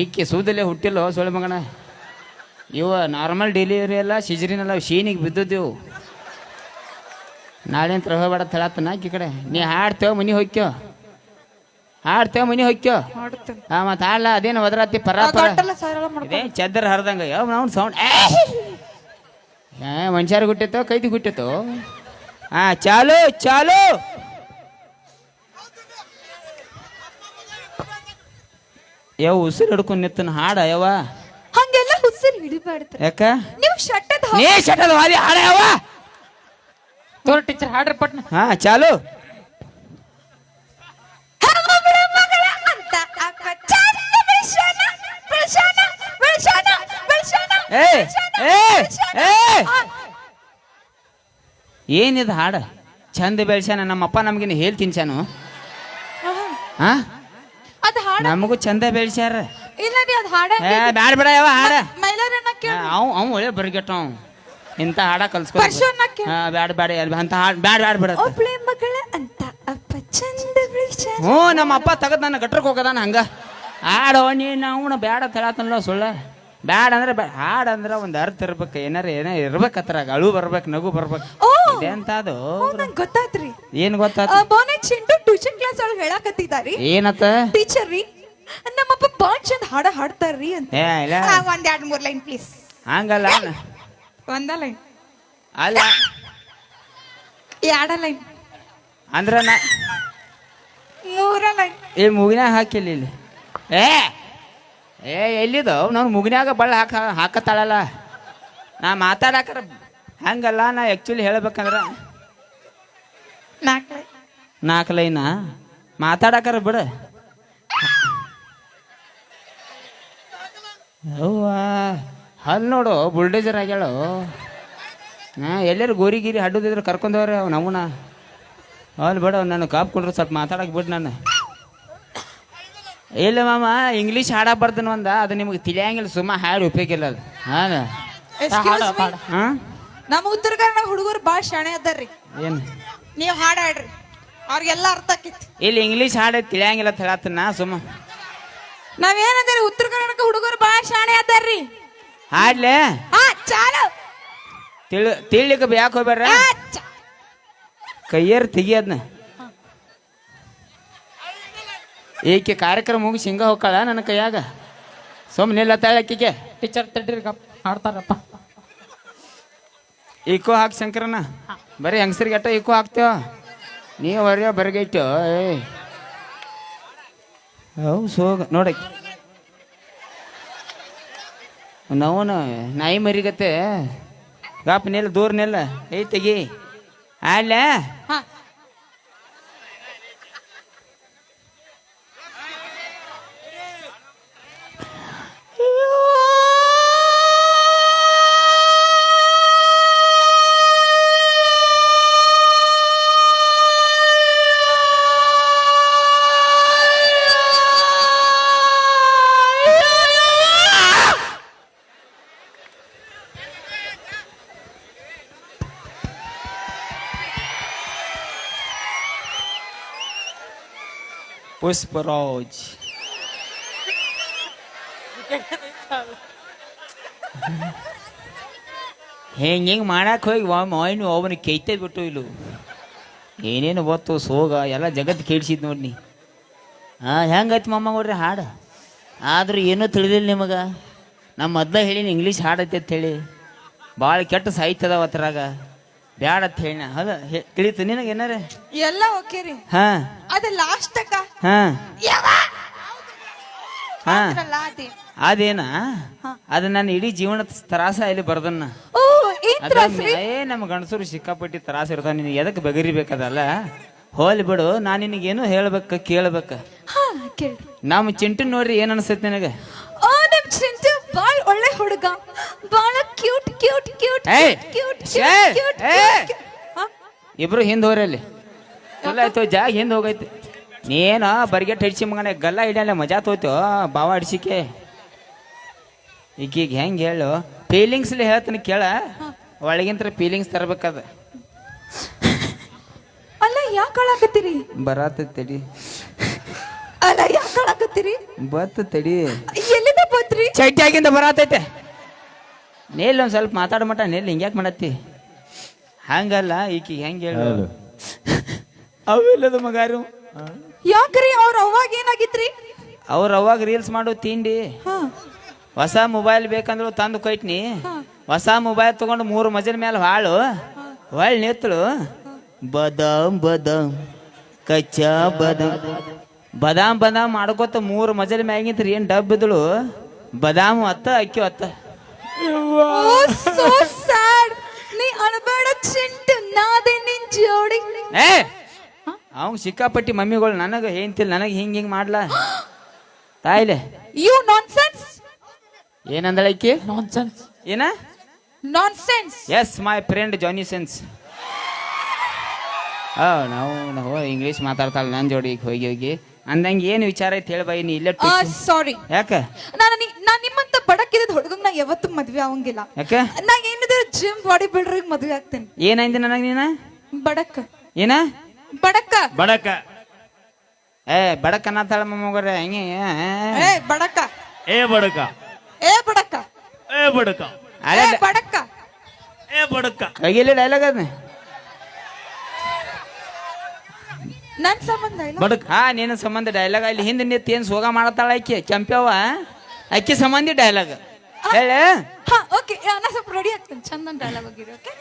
ಈಕೆ ಸೂದಲ್ಲೇ ಹುಟ್ಟಿಲ್ಲ ಸೊಳ್ಳೆ ಮಗನ. ಇವ ನಾರ್ಮಲ್ ಡೆಲಿವರಿ ಎಲ್ಲ ಸಿಜರಿನಲ್ಲ ಶೀನಿಗೆ ಬಿದ್ದದ್ದೆವು. ನಾಳೆ ಅಂತ ಹೋಗ್ಬೇಡ ಹೇಳತ್ತನ ಆಕಿ ಕಡೆ. ನೀ ಹಾಡ್ತೇವ ಮನಿ ಹೋಗ್ಯೋ, ಹಾಡ್ತೇವ ಮನಿ ಹೋಗ್ಯೋ. ಹಾಂ ಮತ್ತೆ ಹಾಡ್ಲ ಅದೇನು ಒದರಾತಿ ಪರಾಪರ ಇದೇ ಚದ್ದರ್ ಹರಿದಂಗ ಯಾವ ನಾವು ಸೌಂಡ್ ಮನುಷ್ಯರು ಗುಟ್ಟಿತ್ತೋ ಕೈದಿ ಗುಟ್ಟಿತ್ತು. ಹಾಂ ಚಾಲು ಚಾಲು. ಯಾವ ಉಸಿರು ಹಿಡ್ಕೊಂಡು ನಿತ್ತನ ಹಾಡ ಯಾವ ಹಂಗೆಲ್ಲ ಉಸಿರು ಹಿಡಿಬಾರ್ದು. ಯಾಕ ನೀವು ಶಟ್ಟದ ನೀ ಶಟದ ವಾಲಿ ಹಾಡ ಯಾವ ತೋರ್ ಟೀಚರ್ ಹಾಡ್ರಿ ಪಟ್ನ. ಹಾ ಚಾಲು. ಏನಿದು ಹಾಡ ಚಂದ ಬೆಳ್ಸ್ಯಾನ ನಮ್ಮಪ್ಪ ನಮ್ಗಿನ ಹೇಳ್ ತಿನ್ಸಾನು. ಹಾ ನಮಗೂ ಚಂದ ಬೆಳ್ಸ್ಯಾರ. ಬ್ಯಾಡ ಬೇಡ ಯಾವ ಹಾಡ ಅವ್ ಒಳ್ಳೆ ಬರ್ಗೆಟ್ಟ ಅವ್ ಇಂಥ ಹಾಡ ಕಲ್ಸ್ಕೊ. ಬ್ಯಾಡ ಬ್ಯಾಡ ಅಂತ ಹಾಡ್ ಬ್ಯಾಡ ಬ್ಯಾಡ ಬಿಡ. ಹ್ಞೂ ನಮ್ಮ ಅಪ್ಪ ತಗದ್ ನನ್ನ ಗಟ್ರಕ್ಕೆ ಹೋಗದಾನ ಹಂಗ ಹಾಡೋ ನೀನು ಅವನು ಬ್ಯಾಡ ಹೇಳತ್ತಲ್ಲ ಸುಳ್ಳ. ಬ್ಯಾಡ ಅಂದ್ರೆ ಹಾಡ ಅಂದ್ರೆ ಒಂದು ಅರ್ಥ ಇರ್ಬೇಕು, ಏನಾರ ಏನೇ ಇರ್ಬೇಕತ್ರಾಗ ಅಳು ಬರ್ಬೇಕು ನಗು ಬರ್ಬೇಕು. ಎಂತದು ಗೊತ್ತಾತ್ರಿ. ಏನ್ ಗೊತ್ತಾತ ಚಿಂಟು ಟ್ಯೂಷನ್ ಕ್ಲಾಸ್ ಒಳಗೆ ಹೇಳಕತ್ತಿದಾರಿ. ಏನತ್ತ ಟೀಚರ್ ರೀ ನಮ್ಮಪ್ಪ ಬಾಳ ಚಂದ ಹಾಡ ಹಾಡ್ತಾರ್ರಿ ಅಂತ. ಒಂದ್ 2-3 ಲೈನ್ ಪ್ಲೀಸ್. ಹಂಗಲ್ಲ ಒಂದ ಲೈನ್ ಅಲ್ಲ 2 ಲೈನ್ ಅಂದ್ರ 3 ಲೈನ್ ಏ ಮುಗಿನಾಗ ಹಾಕಿಲ್ಲ ಇಲ್ಲಿ. ಏ ಎಲ್ಲಿದು ನಾನು ಮುಗಿನ್ಯಾಗ ಬಳ್ಳ ಹಾಕತ್ತಾಳಲ್ಲ. ನಾ ಮಾತಾಡಕ್ರ ಹಂಗಲ್ಲ. ನಾ ಆ್ಯಕ್ಚುಲಿ ಹೇಳ್ಬೇಕಂದ್ರ 4 ಲೈನ ಮಾತಾಡಕ್ರ ಬಿಡ. ಅವ್ವ ಅಲ್ಲಿ ನೋಡು ಬುಲ್ಡೇಜರ್ ಆಗ್ಯಾಳು. ಎಲ್ಲರೂ ಗೋರಿ ಗೀರಿ ಹಡ್ಡದಿದ್ರೆ ಕರ್ಕೊಂಡವ್ರೆ ಅವ್ ನಮ್ಮನ ಅಲ್ಲಿ ಬಿಡ. ನಾನು ಕಾಪ್ಕೊಂಡ್ರು ಸ್ವಲ್ಪ ಮಾತಾಡಕ್ಕೆ ಬಿಡು. ನಾನು ಇಲ್ಲ ಮಾಮ ಇಂಗ್ಲೀಷ್ ಹಾಡ ಬರ್ದನು ಅಂದ. ಅದು ನಿಮ್ಗೆ ತಿಳಿಯಂಗಿಲ್ಲ, ಸುಮ್ಮ ಹಾಡು ಉಪಯೋಗ ಇಲ್ಲ ಅದು. ನಮ್ಮ ಉತ್ತರ ಕನ್ನಡ ಹುಡುಗರು ಭಾಳ ಶಾಣೆ ಅದಾರ್ರಿ. ಏನು ನೀವು ಹಾಡು ಹಾಡ್ರಿ ಅವ್ರಿಗೆಲ್ಲ ಅರ್ಥ ಆಕಿತ್ತು. ಇಲ್ಲಿ ಇಂಗ್ಲೀಷ್ ಹಾಡು ತಿಳಿಯಂಗಿಲ್ಲ ಅಂತ ಹೇಳತ್ತನ ಸುಮ್ಮ. ನಾವೇನಂದ್ರಿ ಉತ್ತರ ಕರ್ನಾಟಕ ಹುಡುಗರು ಭಾಳ ಶಾಣೆ ಅದಾರ್ರಿ. ಹಾಡ್ಲೆ ಚಾಲು ತಿಳಿಲಿಕ್ಕೆ ಯಾಕೆ ಹೋಗ್ಬೇಡ್ರ ಕೈಯರ್ ತೆಗಿಯದ್ನ. ಈಕೆ ಕಾರ್ಯಕ್ರಮ ಮುಗಿಸಿ ಹಿಂಗ ಹೋಗ್ಕಳ ನನ್ನ ಕೈಯಾಗ ಸುಮ್ಮನೆ ಇಲ್ಲ ತಾಳಕ್ಕಿಗೆ. ಟೀಚರ್ ತಡ್ರಿ ಹಾಡ್ತಾರಪ್ಪ. ಈಕೋ ಹಾಕಿ ಶಂಕರನ ಬರೀ ಹೆಂಗಸರಿಗೆ ಅಟ್ಟ ಈಕೋ ಹಾಕ್ತೇವ. ನೀವು ಬರೆಯೋ ಬರಗೈತೋ. ಅವು ಸೋಗ ನೋಡಕ್ಕೆ ನಾವನು ನಾಯಿ ಮರಿಗತ್ತೆ ಗಾಪ ನೆಲ್ಲ ದೂರ ನೆಲ್ಲ ಐತೆಗಿ ಅಲ್ಲ. ಪುಷ್ಪರಾಜ್ ಹಿಂಗೆ ಮಾಡಕ್ಕೆ ಹೋಗಿ ಮಾಯಿನ ಅವನಿಗೆ ಕೈತೆ ಬಿಟ್ಟು ಇಲ್ಲು ಏನೇನು ಗೊತ್ತು ಸೋಗ ಎಲ್ಲ ಜಗತ್ತು ಕೇಳಿಸಿದ್ ನೋಡಿ. ಹೆಂಗೈತಿ ಮಮ್ಮ ನೋಡ್ರಿ ಹಾಡು. ಆದ್ರೂ ಏನೂ ತಿಳಿದಿಲ್ಲ ನಿಮಗೆ. ನಮ್ಮ ಮೊದ್ಲ ಹೇಳಿನಿ ಇಂಗ್ಲೀಷ್ ಹಾಡೈತೆ ಅಂತ ಹೇಳಿ. ಭಾಳ ಕೆಟ್ಟ ಸಾಹಿತ್ಯ ಅದಾವ ಅದ್ರಾಗ ಬ್ಯಾಡ ಅಂತ ಹೇಳಿನ. ಅದ ತಿಳಿತು ನಿನಗೆ ಏನಾರ ಎಲ್ಲ ಓಕೆ ರೀ. ಅದ ಲಾಸ್ಟ್ ಅದೇನ ಅದ ನನ್ನ ಇಡೀ ಜೀವನ ತ್ರಾಸ ಇಲ್ಲಿ ಬರ್ದನ್ನ. ನಮ್ಮ ಗಂಡಸರು ಸಿಕ್ಕಾಪಟ್ಟಿ ತ್ರಾಸ ಇರ್ತಾವ. ನಿನಗೆ ಎದಕ್ಕೆ ಬಗೆರಿಬೇಕದಲ್ಲ. ಹೋಲಿ ಬಿಡು. ನಾನು ನಿನಗೇನು ಹೇಳ್ಬೇಕ ಕೇಳ್ಬೇಕ. ನಮ್ಮ ಚಿಂಟು ನೋಡ್ರಿ ಏನ್ ಅನ್ಸೈತಿ ನಿನಗೆ? ಬಾಳ ಒಳ್ಳೆ ಹುಡುಗ, ಬಾಳ ಕ್ಯೂಟ್ ಕ್ಯೂಟ್ ಕ್ಯೂಟ್ ಕ್ಯೂಟ್. ಇಬ್ರು ಹಿಂದ್ ಹೋಗ್ರಿ ಅಲ್ಲಿ. ಎಲ್ಲ ಆಯ್ತು ಜಾಗ ಹಿಂದ್ ಹೋಗೈತಿ. ನೀನ ಬರ್ಗೆಟ್ ಹಿಡ್ಸಿ ಮಗನ ಗಲ್ಲ ಹಿಡಿಯಲ್ಲ ಮಜಾ ತೋಯ್ತು ಬಾವ ಹಿಡ್ಸಿಕೆ. ಈಗೀಗ ಹೆಂಗೆ ಹೇಳು ಫೀಲಿಂಗ್ಸ್ಲಿ ಹೇಳ್ತೀನಿ ಕೇಳ. ಒಳಗಿಂತ ಫೀಲಿಂಗ್ಸ್ ತರಬೇಕದ. ಅಲ್ಲ ಯಾಕೆ ಅಳಾಕತ್ತೀರಿ? ಬರಾತ ತಡಿ. ಅಲ್ಲ ಯಾಕೆ ಅಳಾಕತ್ತೀರಿ? ಬತ್ತ ತಡಿ. ಎಲ್ಲಿ ಚಡ್ಡಿಯಾಗಿಂದ ಬರತೈತೆ ನೇಲ್ ಒಂದ್ ಸ್ವಲ್ಪ ಮಾತಾಡ ಮಟ ನೇಲ್ ಹಿಂಗ್ಯಾಕೆ ಮಾಡತ್ತಿ ಹಂಗಲ್ಲ ಈಕಿ ಹೆಂಗೆ ಹೇಳು ಅವಿಲ್ಲದ ಮಗಾರು ಯಾಕ್ರಿ ಅವ್ರ ಅವಾಗ ಏನಾಗಿತ್ರಿ ಅವ್ರು ಅವಾಗ ರೀಲ್ಸ್ ಮಾಡೋ ತಿಂಡಿ ಹಾ ಹೊಸ ಮೊಬೈಲ್ ಬೇಕಂದ್ರು ತಂದು ಕೊಯ್ಟ್ನಿ ಹೊಸ ಮೊಬೈಲ್ ತಗೊಂಡು 3 ಮಜಲ್ ಮೇಲೆ ಹಾಳು ಹೊಳ್ ನಿತ್ತಳು ಬದಾಮ್ ಬದಾಮ್ ಕಚ್ಚಾ ಬದಾಮ್ ಬದಾಮ್ ಮಾಡ್ಕೋತ 3 ಮಜಲ್ ಮ್ಯಾಗಿಂತ್ರಿ ಏನ್ ಡಬ್ ಇದ್ದಳು ಬದಾಮು ಅತ್ತ ಅಕ್ಕಿ ಅತ್ತ ಸೋ ಸ್ಯಾಡ್ ನೀ ಅಳಬೇಡ ಚಿಂಟು ನಾದೆ ನಿನ್ ಜೋಡಿ ಏ ಅವ್ ಸಿಕ್ಕಾಪಟ್ಟಿ ಮಮ್ಮಿಗಳು ನನಗ ಏಂತಿಲ್ಲ ನನಗೆ ಹಿಂಗ್ ಹಿಂಗ್ ಮಾಡ್ಲಾ ತಾಯಿಲೆ ಯು ನಾನ್ಸೆನ್ಸ್ ಏನಂದಳಕ್ಕಿ ನಾನ್ಸೆನ್ಸ್ ಏನ nonsense is my friend Johnny sense ನಾವು ಇಂಗ್ಲೀಷ್ ಮಾತಾಡ್ತಾಳ ನನ್ ಜೋಡಿ ಹೋಗಿ ಹೋಗಿ ಅಂದಂಗೆ ಏನು ವಿಚಾರ ಐತಿ ಹೇಳ ಬೈ ನೀ ಇಲ್ಲೇ ಸಾರಿ ಯಾಕ ನಾನು ನಿಮ್ಮಂತ ಬಡಕಿದ ಹುಡುಗಂಗ್ ನಾ ಯಾವತ್ತೂ ಮದ್ವೆ ಆಗಂಗಿಲ್ಲ ಯಾಕ ನಾ ಏನಿದ್ರೆ ಜಿಮ್ ಬಾಡಿ ಬಿಲ್ಡರ್ ಮದ್ವೆ ಆಗ್ತೇನೆ ಏನೈಂದಿ ನನಗ ನೀನ ಬಡಕ ಏನ ಬಡಕ ಬಡಕ ಏ ಬಡಕ್ ಅನ್ನತ್ತಾಳ ಮಮ್ಮಗರ ಹೆಂಗೆ ಏ ಬಡಕ ಏ ಬಡಕ ಏ ಬಡಕ ಏ ಬಡಕ ಏ ಬಡಕ ಏ ಬಡಕ ಕೈಯಲ್ಲಿ ಡೈಲಾಗ್ ಅದ ನನ್ ಸಂಬಂಧ ಇಲ್ಲ ಬಡಕ ಹಾ ನಿನ್ನ ಸಂಬಂಧ ಡೈಲಾಗ್ ಅಲ್ಲಿ ಹಿಂದೆ ನಿಂತ ಏನ್ ಸೋಗ ಮಾಡತ್ತಾಳ ಆಕಿ ಕೆಂಪ್ಯವ ಅಕ್ಕಿ ಸಂಬಂಧಿ ಡೈಲಾಗ್ ಹೇಳ ಹಾ ಓಕೆ ನಾ ಸ್ವಲ್ಪ ರೆಡಿ ಆಗ್ತೇನೆ ಚಂದನ್ ಡೈಲಾಗ್ ಆಗಿರಿ ಓಕೆ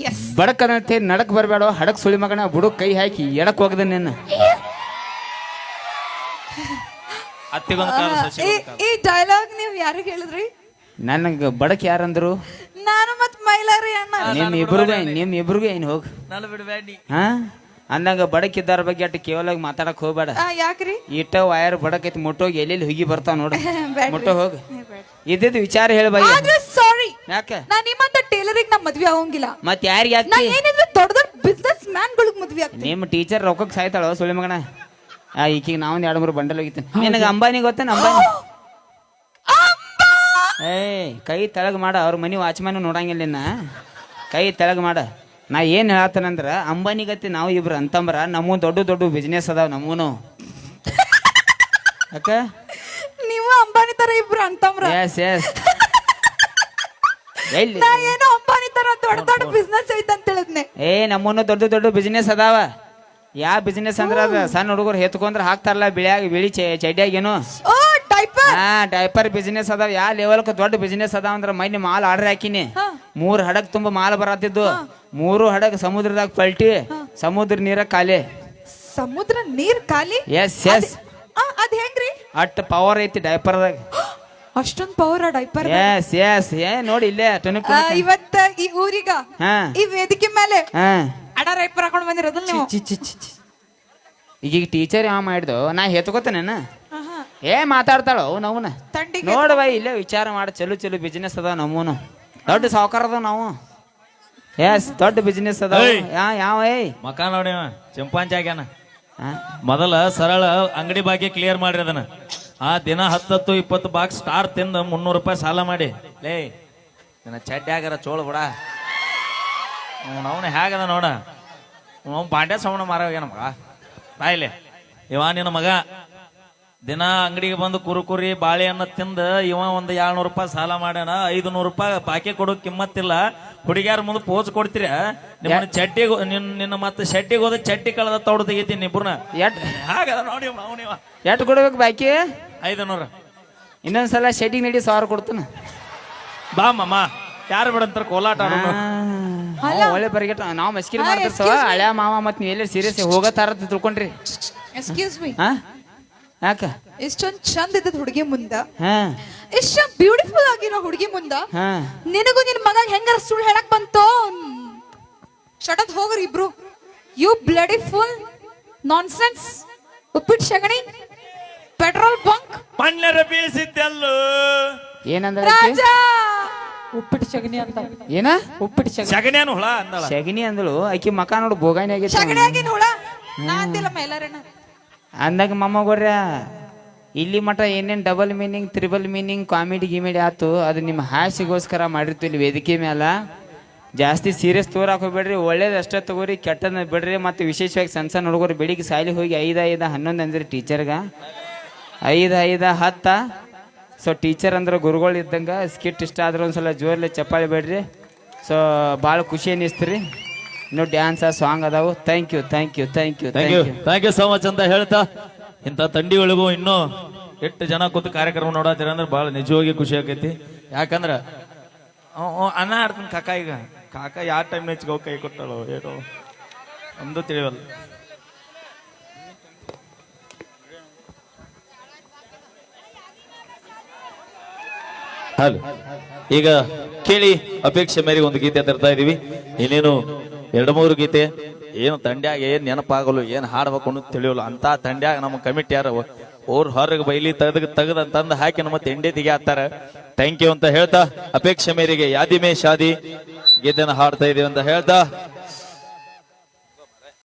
ಎಸ್ ಬಡಕ್ ಅನ್ನತ್ತೆ ನಡಕ್ ಬರ್ಬೇಡ ಹಡಕ್ ಸುಳಿ ಮಗನ ಬುಡಕ್ ಕೈ ಹಾಕಿ ಎಡಕ್ ಹೋಗದ ನಿನ್ನ ಅತ್ತಿಗೊಂದು ಕಾಲ ಸಸಿ ಈ ಡೈಲಾಗ್ ನೀವು ಯಾರಿಗೆ ಹೇಳಿದ್ರಿ ನನಗ ಬಡಕ್ ಯಾರಂದ್ರು ನಾನು ಮತ್ ಮೈಲಾರಿ ಅಣ್ಣ ನಿಮ್ ಇಬ್ರಿಗೂ ಏನ್ ಹೋಗ್ ನಾನು ಬಿಡಬೇಡಿ ಹಾ ಅಂದಂಗ ಬಡಕ್ ಇದ್ದಾರ ಬಗ್ಗೆ ಅಟ್ಟು ಕೇವಲ ಮಾತಾಡಕ್ ಹೋಗ್ಬೇಡ ಯಾಕ್ರಿ ಇಟ್ಟ ವಯರ್ ಬಡಕ್ ಐತಿ ಮುಟ್ಟೋಗಿ ಎಲ್ಲೆಲ್ಲಿ ಹುಗಿ ಬರ್ತಾವ ನೋಡು ಬ್ಯಾಡ್ರಿ. ಮುಟ್ಟೋ ಹೋಗ್ ಇದ್ದಿದ್ ವಿಚಾರ ಹೇಳ ಬೈ ಆದ್ರೆ ಸಾರಿ ಯಾಕ ನಾ ನಿಮ್ಮಂತ ಟೇಲರಿಗೆ ನಾ ಮದ್ವೆ ಆಗಂಗಿಲ್ಲ ಮತ್ ಯಾರಿಗೆ ನಾ ಹಾಕಿ ಏನಿದ್ರೆ ದೊಡ್ಡ ದೊಡ್ಡ ಬಿಸ್ನೆಸ್ ಮ್ಯಾನ್ ಗಳಿಗೆ ಮದ್ವೆ ಆಗ್ತೀನಿ ನಿಮ್ಮ ಟೀಚರ್ ರೊಕ್ಕಕ್ಕೆ ಸಾಯ್ತಾಳ ಸುಳಿ ಮಗನ ಈಕಿಗೆ ನಾವೊಂದ್ 2-3 ಬಂಡಲ್ ಹೋಗಿತ್ತೇನೆ ನಿನಗ ಅಂಬಾನಿ ಗೊತ್ತೇನ ಅಂಬಾನಿ ಏ ಕೈ ತೆಳಗ್ ಮಾಡ ಅವ್ರ ಮನಿ ವಾಚ್ಮ್ಯಾನ್ ನೋಡಂಗಿಲ್ಲ ನಿನ್ನ ಕೈ ತೆಳಗ್ ಮಾಡ ನಾ ಏನ್ ಹೇಳತ್ತನಂದ್ರ ಅಂಬಾನಿ ಗತಿ ನಾವು ಇಬ್ರು ಅಂತಂಬ್ರ ನಮ್ಮೂ ದೊಡ್ಡ ದೊಡ್ಡ ಬಿಸ್ನೆಸ್ ಅದಾವ ನಮ್ಮೂನು ಯಾಕ ನೀವು ಅಂಬಾನಿ ತರ ಇಬ್ರು ಅಂತಮ್ರ ಎಸ್ ಎಸ್ ಎಲ್ಲಿ ನಾ ಏನೋ ಅಂಬಾನಿ ತರ ದೊಡ್ಡ ದೊಡ್ಡ ಬಿಸ್ನೆಸ್ ಐತೆ ಅಂತ ಹೇಳಿದ್ನೆ ಏ ನಮ್ಮೂನು ದೊಡ್ಡ ದೊಡ್ಡ ಬಿಸ್ನೆಸ್ ಅದಾವ ಯಾವ ಬಿಸ್ನೆಸ್ ಅಂದ್ರ ಅದ ಸಣ್ಣ ಹುಡುಗರು ಹೆತ್ಕೊಂಡ್ರ ಹಾಕ್ತಾರಲ್ಲ ಬಿಳಿ ಚಡ್ಡಿಯಾಗೇನು ಓ ಡೈಪರ್ ಹಾ ಡೈಪರ್ ಬಿಸ್ನೆಸ್ ಅದಾವ ಯಾವ ಲೆವೆಲ್ಕ ದೊಡ್ಡ ಬಿಸ್ನೆಸ್ ಅದಾವ ಅಂದ್ರ ಮೈನ್ ಮಾಲ್ ಆರ್ಡರ್ ಹಾಕಿನಿ 3 ಹಡಗ್ ತುಂಬ ಮಾಲ್ ಬರತ್ತಿದ್ದು 3 ಹಡಗ್ ಸಮುದ್ರದಾಗ ಪಲ್ಟಿ ಸಮುದ್ರ ನೀರ ಖಾಲಿ ಸಮುದ್ರ ನೀರ್ ಖಾಲಿ ಎಸ್ ಎಸ್ ಅದ್ ಹೆಂಗ್ರಿ ಅಟ್ ಪವರ್ ಐತಿ ಡೈಪರ್ದಾಗ ಅಷ್ಟೊಂದ್ ಪವರ್ ಡೈಪರ್ ಎಸ್ ಎಸ್ ಏ ನೋಡಿ ಇಲ್ಲೇ ಟುನುಕ್ ಇವತ್ತ ಈ ಊರಿಗ ಹಾ ಈ ವೇದಿಕೆ ಮೇಲೆ ಹಾ ಅಡ ಡೈಪರ್ ಹಾಕೊಂಡ್ ಬಂದಿರೋದಲ್ಲ ನೀವು ಈಗ ಟೀಚರ್ ಯಾವ ಮಾಡಿದ್ದು ನಾ ಹೆತ್ಕೋತೇನ ಆಹಾ. ಏ ಮಾತಾಡ್ತಾಳೋ ನಮ್ಮನ ತಂಡಿಗೆ ನೋಡ್ಬಾ ಇಲ್ಲೇ ವಿಚಾರ ಮಾಡಿ ಚಲೋ ಬಿಸ್ನೆಸ್ ಅದಾವ ನಮ್ಮೂನು ದೊಡ್ಡ ಸಾವುಕಾರ ಅದಾವ ನಾವು ಎಸ್ ದೊಡ್ಡ ಬಿಸ್ನೆಸ್ ಅದಾವ ಏಯ್. ಯಾವ ಏಯ್ ಮಕ ನೋಡಿ ಚಂಪಾಂಚ ಆಗ್ಯಾನ ಹಾ? ಮೊದಲ ಸರಳ ಅಂಗಡಿ ಬಾಗಿ ಕ್ಲಿಯರ್ ಮಾಡ್ರಿ ಅದನ್ನ ಆ ದಿನ 10-20 ಬಾಕ್ಸ್ ಸ್ಟಾರ್ ತಿಂದ 300 ರೂಪಾಯಿ ಸಾಲ ಮಾಡಿ ಲೇ ನನ್ನ ಚಡ್ಡಿ ಆಗ್ಯಾರ ಚೋಳು ಬಿಡ ಅವನ ಹೇಗದ ನೋಡ ಅವ್ನು ಬಾಂಡೆ ಸವಣ ಮಾರೋಗ್ಯಾನ ಮಗ ಬಾಯ್ಲೆ ಇವ ನಿನ್ನ ಮಗ ದಿನ ಅಂಗಡಿಗೆ ಬಂದು ಕುರುಕುರಿ ಬಾಳೆಹಣ್ಣ ತಿಂದ ಇವ ಒಂದು 200 ರೂಪಾಯಿ ಸಾಲ ಮಾಡ್ಯಾನ 500 ರೂಪಾಯಿ ಬಾಕಿ ಕೊಡೋ ಕಿಮ್ಮತ್ತಿಲ್ಲ ಹುಡುಗಿಯಾರ ಮುಂದೆ ಪೋಸ್ ಕೊಡ್ತೀರ ನಿಮ್ಮ ಚಡ್ಡಿಗೆ ನಿನ್ನ ಮತ್ತೆ ಶೆಟ್ಟಿಗೆ ಹೋದ ಚಡ್ಡಿ ಕಳೆದ ತೌಡು ತೆಗಿತೀನಿ ಇಬ್ರನ್ನ ಹಾಗದ ನೋಡಿ ಅವನಿವ ಎಟ್ ಕೊಡ್ಬೇಕು ಬಾಕಿ 500 ಇನ್ನೊಂದ್ಸಲ ಶೆಡ್ಡಿಗೆ ನಡಿ 1000 ಕೊಡ್ತಾನ ಬಾ ಮಮ್ಮ ಯಾರು ಬಿಡಂತಾರ ಕೋಲಾಟ ಆಡೋನು ಒಳ್ಳೆ ಬರ್ಗೆಟ್ ನಾವು ಮಸ್ಕಿರಿ ಮಾಡ್ತಿರ್ತಾವ ಹಳ್ಯಾ ಮಾವ ಮತ್ ನೀವ್ ಎಲ್ಲೇ ಸೀರಿಯಸ್ ಹೋಗತ್ತಾರ ತಿಳ್ಕೊಂಡ್ರಿ ಎಕ್ಸ್ಕ್ಯೂಸ್ ಮೀ ಹಾ ಯಾಕ ಇಷ್ಟೊಂದ್ ಚಂದ ಇದ್ದದ್ ಹುಡುಗಿ ಮುಂದ ಹಾ ಇಷ್ಟ ಬ್ಯೂಟಿಫುಲ್ ಆಗಿರೋ ಹುಡುಗಿ ಮುಂದ ಹಾ ನಿನಗೂ ನಿನ್ ಮಗ ಹೆಂಗಾರ ಸುಳ್ಳು ಹೇಳಕ್ ಬಂತೋ ಶಟದ್ ಹೋಗ್ರಿ ಇಬ್ರು ಯು ಬ್ಲಡಿ ಫುಲ್ ನಾನ್ಸೆನ್ಸ್ ಉಪ್ಪಿಟ್ಟು ಶಗಣಿ ಪೆಟ್ರೋಲ್ ಬಂಕ್ ಮಣ್ಣರ ಬೀಸಿದ್ದೆಲ್ಲೋ ಏನಂದ್ರ ರಾಜ ಉಪ್ಪಿಟ್ಟು ಶಗಣಿ ಅಂತ ಏನ ಉಪ್ಪಿಟ್ಟು ಶಗಣಿ ಶಗನ್ಯಾನು ಹುಳ ಅಂದಳ ಶಗನಿ ಅಂದಳು ಆಕಿ ಮಕ ನೋಡು ಬೋಗಾನಿ ಆಗೈತಿ ಶಗಣಿ ಆಗಿನ ಹುಳ ನಾ ಅಂದಿಲ್ಲ ಮೈಲಾರಣ್ಣ ಅಂದಾಗ ಮಮ್ಮಗೋರ್ಯ ಇಲ್ಲಿ ಮಠ ಏನೇನ್ double meaning triple meaning comedy ಗಿಮಿಡಿ ಆತು ಅದು ನಿಮ್ಮ ಹಾಸಿಗೋಸ್ಕರ ಮಾಡಿರ್ತೀವಿ ಇಲ್ಲಿ ವೇದಿಕೆ ಮ್ಯಾಲ ಜಾಸ್ತಿ ಸೀರಿಯಸ್ ತೋರಾಕ್ ಹೋಗ್ಬೇಡ್ರಿ ಒಳ್ಳೇದು ಅಷ್ಟೇ ತಗೋರಿ ಕೆಟ್ಟದ ಬಿಡ್ರಿ ಮತ್ತು ವಿಶೇಷವಾಗಿ ಸಣ್ಣ ಸಣ್ಣ ಹುಡುಗರು ಬೆಳಿಗ್ಗೆ ಸಾಲಿ ಹೋಗಿ 5, 5, 11 ಅಂದ್ರಿ ಟೀಚರ್ಗ 5, 5, 10 ಸೊ ಟೀಚರ್ ಅಂದ್ರೆ ಗುರುಗಳು ಇದ್ದಂಗೆ ಸ್ಕಿಟ್ ಇಷ್ಟ ಆದ್ರೆ ಒಂದ್ಸಲ ಜೋರ್ಲೆ ಚಪ್ಪಾಳಿ ಬೇಡ್ರಿ. ಸೊ ಭಾಳ ಖುಷಿ ಅನ್ನಿಸ್ತೀರಿ. ಇನ್ನು ಡ್ಯಾನ್ಸ್ ಸಾಂಗ್ ಅದಾವು. Thank you thank you thank you thank you thank you so much ಅಂತ ಹೇಳ್ತಾ ಇಂಥ ತಂಡಿ ಒಳಗೂ ಇನ್ನೂ ಎಷ್ಟು ಜನ ಕೂತು ಕಾರ್ಯಕ್ರಮ ನೋಡತ್ತೀರ ಅಂದ್ರೆ ಭಾಳ ನಿಜವಾಗಿ ಖುಷಿ ಆಕೈತಿ. ಯಾಕಂದ್ರ ಅನ್ನ ಆಡ್ತಾನೆ ಕಾಕ. ಈಗ ಕಾಕ ಯಾವ ಟೈಮ್ ಹೆಚ್ಚಿಗೆ ಕೈ ಕೊಟ್ಟಳು ಏನೋ ಒಂದು ತಿಳಿವಲ್ಲ. ಹಲೋ, ಈಗ ಕೇಳಿ ಅಪೇಕ್ಷೆ ಮೇರೆಗೆ ಒಂದು ಗೀತೆ ತರ್ತಾ ಇದೀವಿ. ಇನ್ನೇನು 2-3 ಗೀತೆ ಏನು ತಂಡ್ಯಾಗ ಏನ್ ನೆನಪಾಗಲು ಏನ್ ಹಾಡ್ಬೇಕು ಅನ್ನೋದು ತಿಳಿಯೋಲ್ಲ ಅಂತ ತಂಡ್ಯಾಗ ನಮ್ಮ ಕಮಿಟಿ ಯಾರ ಅವ್ರ ಹೊರಗೆ ಬೈಲಿ ತೆಗದಂತಂದು ಹಾಕಿ ನಮ್ಮ ತಿಂಡಿ ತೆಗಿಯಾತಾರ. ಥ್ಯಾಂಕ್ ಯು ಅಂತ ಹೇಳ್ತಾ ಅಪೇಕ್ಷೆ ಮೇರೆಗೆ ಯಾದಿ ಮೇ ಶಾದಿ ಗೀತೆನ ಹಾಡ್ತಾ ಇದೀವಿ ಅಂತ ಹೇಳ್ತಾ